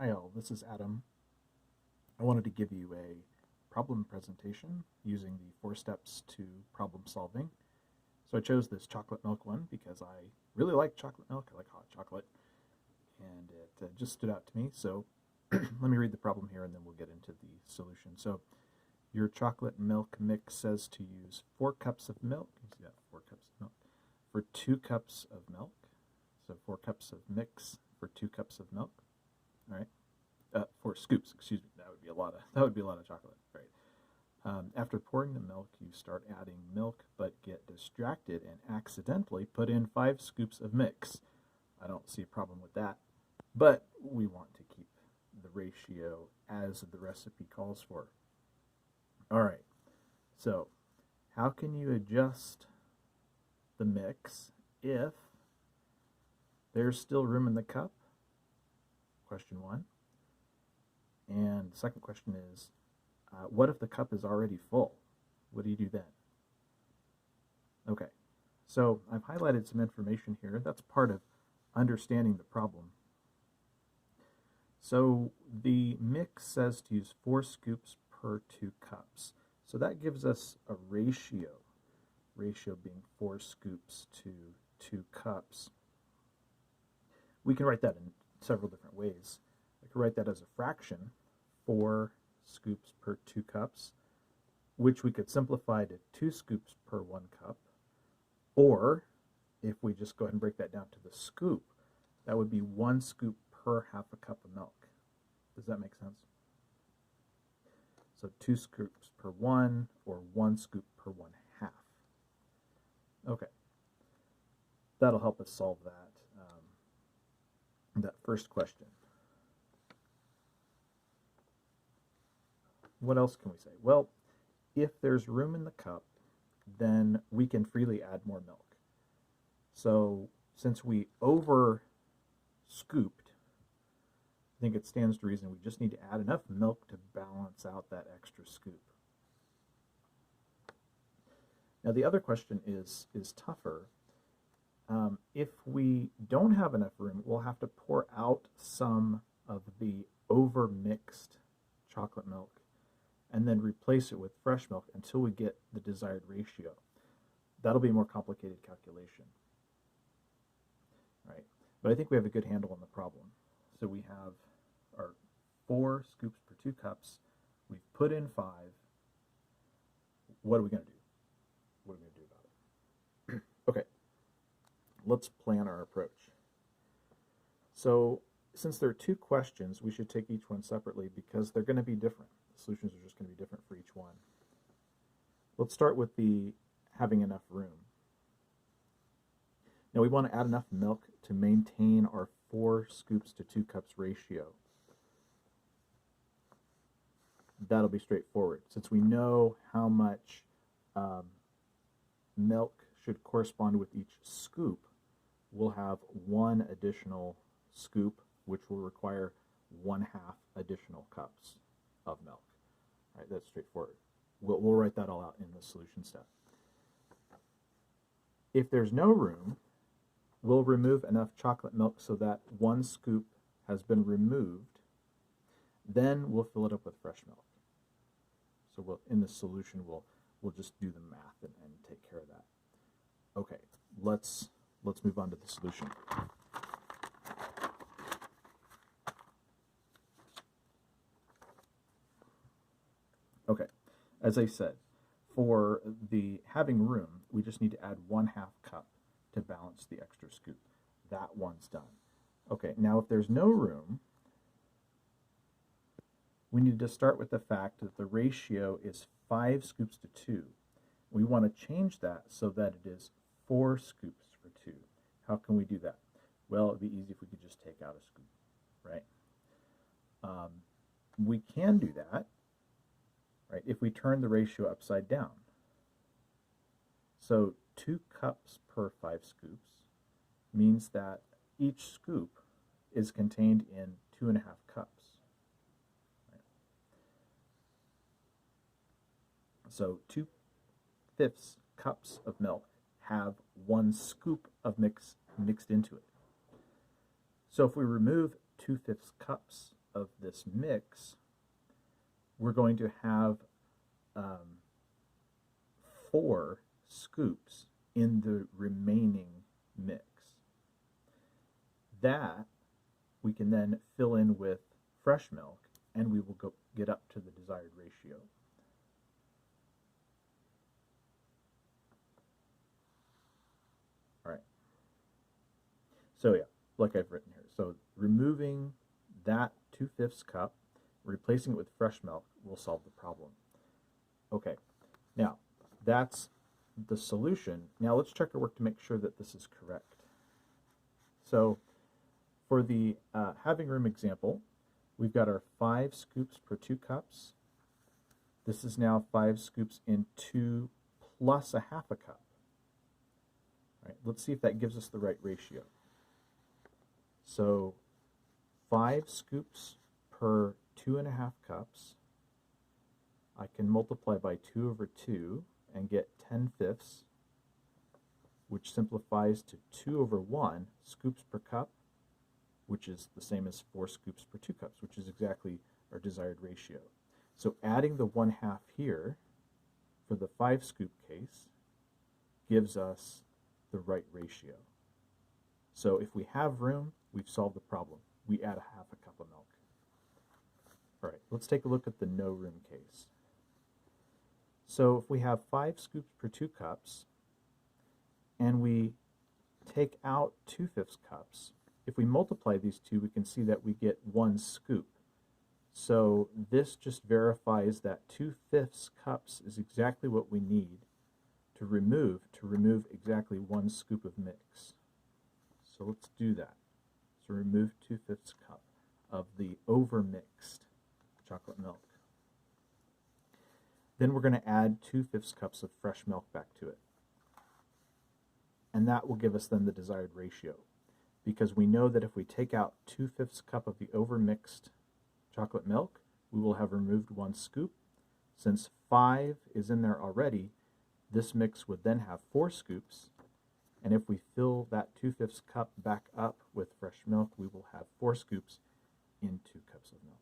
Hi all, this is Adam. I wanted to give you a problem presentation using the 4 steps to problem solving. So I chose this chocolate milk one because I really like chocolate milk. I like hot chocolate, and it just stood out to me. So let me read the problem here and then we'll get into the solution. So your chocolate milk mix says to use 4 cups of milk. You see that? 4 cups of milk for 2 cups of milk. So 4 cups of mix for 2 cups of milk. All right. 4 scoops, excuse me. That would be a lot of chocolate, right? After pouring the milk, you start adding milk, but get distracted and accidentally put in 5 scoops of mix. I don't see a problem with that, but we want to keep the ratio as the recipe calls for. All right. So, how can you adjust the mix if there's still room in the cup? Question 1. And the second question is, what if the cup is already full? What do you do then? Okay, so I've highlighted some information here. That's part of understanding the problem. So the mix says to use 4 scoops per 2 cups. So that gives us a ratio being 4 scoops to 2 cups. We can write that in several different ways. I could write that as a fraction, 4 scoops per 2 cups, which we could simplify to 2 scoops per 1 cup. Or, if we just go ahead and break that down to the scoop, that would be 1 scoop per half a cup of milk. Does that make sense? So 2 scoops per 1, or 1 scoop per 1 half. Okay. That'll help us solve that first question. What else can we say? Well, if there's room in the cup, then we can freely add more milk. So since we over scooped, I think it stands to reason we just need to add enough milk to balance out that extra scoop. Now the other question is tougher. If we don't have enough room, we'll have to pour out some of the over-mixed chocolate milk and then replace it with fresh milk until we get the desired ratio. That'll be a more complicated calculation, right? But I think we have a good handle on the problem. So we have our 4 scoops per 2 cups. We've put in 5. What are we going to do? What are we going to do about it? Okay, let's plan our approach. So since there are 2 questions, we should take each one separately because they're going to be different. The solutions are just going to be different for each one. Let's start with the having enough room. Now we want to add enough milk to maintain our 4 scoops to 2 cups ratio. That'll be straightforward. Since we know how much milk should correspond with each scoop, we'll have 1 additional scoop, which will require 1/2 additional cups of milk. All right, that's straightforward. We'll write that all out in the solution step. If there's no room, we'll remove enough chocolate milk so that 1 scoop has been removed. Then we'll fill it up with fresh milk. So in the solution, we'll just do the math and take care of that. Okay, let's move on to the solution. Okay, as I said, for the having room, we just need to add 1/2 cup to balance the extra scoop. That one's done. Okay, now if there's no room, we need to start with the fact that the ratio is 5 scoops to 2. We want to change that so that it is 4 scoops for 2. How can we do that? Well, it'd be easy if we could just take out a scoop, right? We can do that, right, if we turn the ratio upside down. So 2 cups per 5 scoops means that each scoop is contained in 2.5 cups. Right? So 2/5 cups of milk have 1 scoop of mix mixed into it. So if we remove 2/5 cups of this mix, we're going to have 4 scoops in the remaining mix. That we can then fill in with fresh milk, and we will get up to the desired ratio. All right. So yeah, like I've written here. So removing that 2/5 cup, replacing it with fresh milk will solve the problem. Okay, now that's the solution. Now let's check our work to make sure that this is correct. So for the having room example, we've got our 5 scoops per 2 cups. This is now 5 scoops in 2 plus 1/2 cup. All right, let's see if that gives us the right ratio. So 5 scoops per 2 1/2 cups, I can multiply by 2/2 and get 10/5, which simplifies to 2/1 scoops per cup, which is the same as 4 scoops per 2 cups, which is exactly our desired ratio. So adding the 1/2 here for the 5 scoop case gives us the right ratio. So if we have room, we've solved the problem. We add 1/2 cup of milk. All right, let's take a look at the no room case. So if we have 5 scoops per 2 cups, and we take out 2/5 cups, if we multiply these two, we can see that we get 1 scoop. So this just verifies that 2/5 cups is exactly what we need to remove exactly 1 scoop of mix. So let's do that. So remove 2/5 cup of the overmixed chocolate milk. Then we're going to add 2/5 cups of fresh milk back to it. And that will give us then the desired ratio, because we know that if we take out 2/5 cup of the overmixed chocolate milk, we will have removed 1 scoop. Since 5 is in there already, this mix would then have 4 scoops, and if we fill that 2/5 cup back up with fresh milk, we will have 4 scoops in 2 cups of milk.